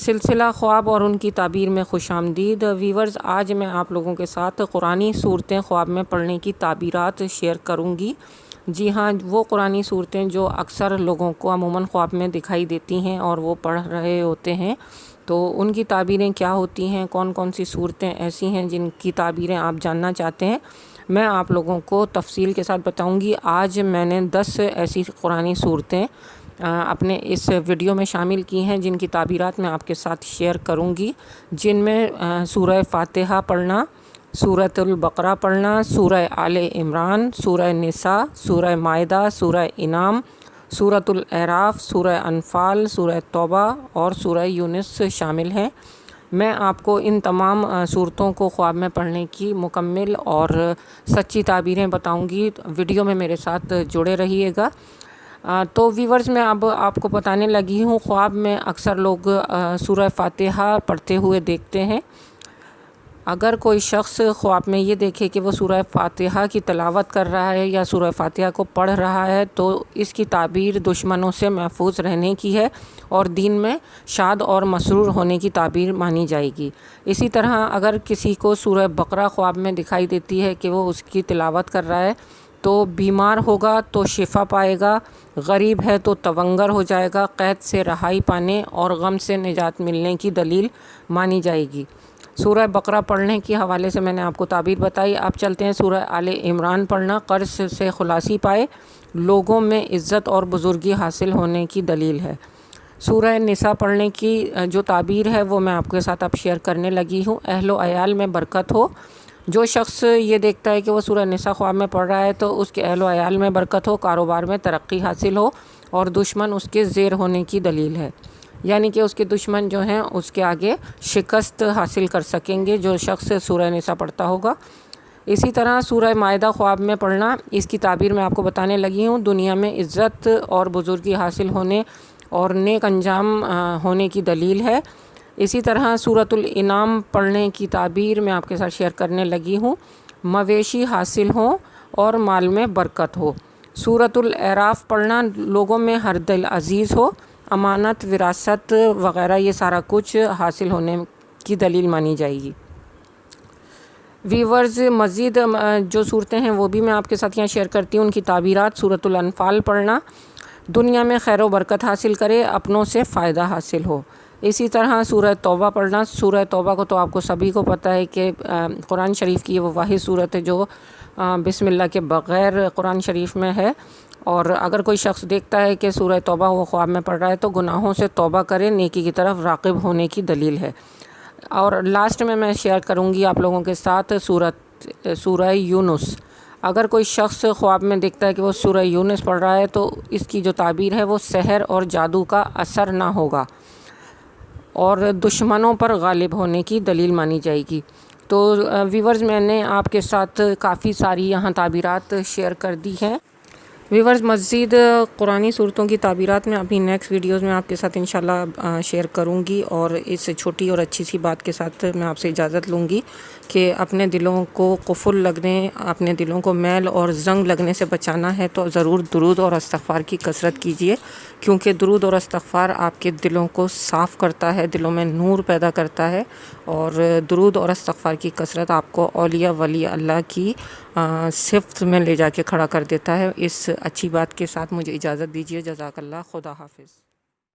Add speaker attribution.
Speaker 1: سلسلہ خواب اور ان کی تعبیر میں خوش آمدید ویورز۔ آج میں آپ لوگوں کے ساتھ قرآنی صورتیں خواب میں پڑھنے کی تعبیرات شیئر کروں گی۔ جی ہاں، وہ قرآنی صورتیں جو اکثر لوگوں کو عموماً خواب میں دکھائی دیتی ہیں اور وہ پڑھ رہے ہوتے ہیں، تو ان کی تعبیریں کیا ہوتی ہیں، کون کون سی صورتیں ایسی ہیں جن کی تعبیریں آپ جاننا چاہتے ہیں، میں آپ لوگوں کو تفصیل کے ساتھ بتاؤں گی۔ آج میں نے 10 ایسی قرآنی صورتیں اپنے اس ویڈیو میں شامل کی ہیں جن کی تعبیرات میں آپ کے ساتھ شیئر کروں گی، جن میں سورہ فاتحہ پڑھنا، سورۃ البقرہ پڑھنا، سورہ آل عمران، سورہ نساء، سورہ مائدہ، سورہ انعام، سورۃ الاعراف، سورہ انفال، سورہ توبہ اور سورہ یونس شامل ہیں۔ میں آپ کو ان تمام صورتوں کو خواب میں پڑھنے کی مکمل اور سچی تعبیریں بتاؤں گی۔ ویڈیو میں میرے ساتھ جڑے رہیے گا۔ تو ویورز، میں اب آپ کو بتانے لگی ہوں، خواب میں اکثر لوگ سورہ فاتحہ پڑھتے ہوئے دیکھتے ہیں۔ اگر کوئی شخص خواب میں یہ دیکھے کہ وہ سورہ فاتحہ کی تلاوت کر رہا ہے یا سورہ فاتحہ کو پڑھ رہا ہے، تو اس کی تعبیر دشمنوں سے محفوظ رہنے کی ہے اور دین میں شاد اور مسرور ہونے کی تعبیر مانی جائے گی۔ اسی طرح اگر کسی کو سورہ بقرہ خواب میں دکھائی دیتی ہے کہ وہ اس کی تلاوت کر رہا ہے، تو بیمار ہوگا تو شفا پائے گا، غریب ہے تو تونگر ہو جائے گا، قید سے رہائی پانے اور غم سے نجات ملنے کی دلیل مانی جائے گی۔ سورہ بقرہ پڑھنے کے حوالے سے میں نے آپ کو تعبیر بتائی۔ آپ چلتے ہیں سورہ آل عمران پڑھنا، قرض سے خلاصی پائے، لوگوں میں عزت اور بزرگی حاصل ہونے کی دلیل ہے۔ سورہ نساء پڑھنے کی جو تعبیر ہے وہ میں آپ کے ساتھ اب شیئر کرنے لگی ہوں۔ اہل و عیال میں برکت ہو۔ جو شخص یہ دیکھتا ہے کہ وہ سورہ نساء خواب میں پڑھ رہا ہے تو اس کے اہل و عیال میں برکت ہو، کاروبار میں ترقی حاصل ہو اور دشمن اس کے زیر ہونے کی دلیل ہے، یعنی کہ اس کے دشمن جو ہیں اس کے آگے شکست حاصل کر سکیں گے جو شخص سورہ نساء پڑھتا ہوگا۔ اسی طرح سورہ مائدہ خواب میں پڑھنا، اس کی تعبیر میں آپ کو بتانے لگی ہوں۔ دنیا میں عزت اور بزرگی حاصل ہونے اور نیک انجام ہونے کی دلیل ہے۔ اسی طرح سورۃ الانعام پڑھنے کی تعبیر میں آپ کے ساتھ شیئر کرنے لگی ہوں۔ مویشی حاصل ہوں اور مال میں برکت ہو۔ سورۃ الاعراف پڑھنا، لوگوں میں ہر دل عزیز ہو، امانت، وراثت وغیرہ یہ سارا کچھ حاصل ہونے کی دلیل مانی جائے گی۔ ویورز، مزید جو صورتیں ہیں وہ بھی میں آپ کے ساتھ یہاں شیئر کرتی ہوں، ان کی تعبیرات۔ سورۃ الانفال پڑھنا، دنیا میں خیر و برکت حاصل کرے، اپنوں سے فائدہ حاصل ہو۔ اسی طرح سورہ توبہ پڑھنا، سورہ توبہ کو تو آپ کو سبھی کو پتہ ہے کہ قرآن شریف کی وہ واحد صورت ہے جو بسم اللہ کے بغیر قرآن شریف میں ہے، اور اگر کوئی شخص دیکھتا ہے کہ سورہ توبہ وہ خواب میں پڑھ رہا ہے تو گناہوں سے توبہ کرے، نیکی کی طرف راغب ہونے کی دلیل ہے۔ اور لاسٹ میں شیئر کروں گی آپ لوگوں کے ساتھ سورہ یونس۔ اگر کوئی شخص خواب میں دیکھتا ہے کہ وہ سورہ یونس پڑھ رہا ہے تو اس کی جو تعبیر ہے وہ سحر اور جادو کا اثر نہ ہوگا اور دشمنوں پر غالب ہونے کی دلیل مانی جائے گی۔ تو ویورز، میں نے آپ کے ساتھ کافی ساری یہاں تعبیرات شیئر کر دی ہیں۔ ویورز، مزید قرآنی صورتوں کی تعبیرات میں اپنی نیکسٹ ویڈیوز میں آپ کے ساتھ انشاءاللہ شیئر کروں گی، اور اس چھوٹی اور اچھی سی بات کے ساتھ میں آپ سے اجازت لوں گی کہ اپنے دلوں کو قفل لگنے، اپنے دلوں کو میل اور زنگ لگنے سے بچانا ہے تو ضرور درود اور استغفار کی کثرت کیجیے، کیونکہ درود اور استغفار آپ کے دلوں کو صاف کرتا ہے، دلوں میں نور پیدا کرتا ہے، اور درود اور استغفار کی کثرت آپ کو اولیاء ولی اللہ کی صفت میں لے جا کے کھڑا کر دیتا ہے۔ اس اچھی بات کے ساتھ مجھے اجازت دیجیے۔ جزاک اللہ، خدا حافظ۔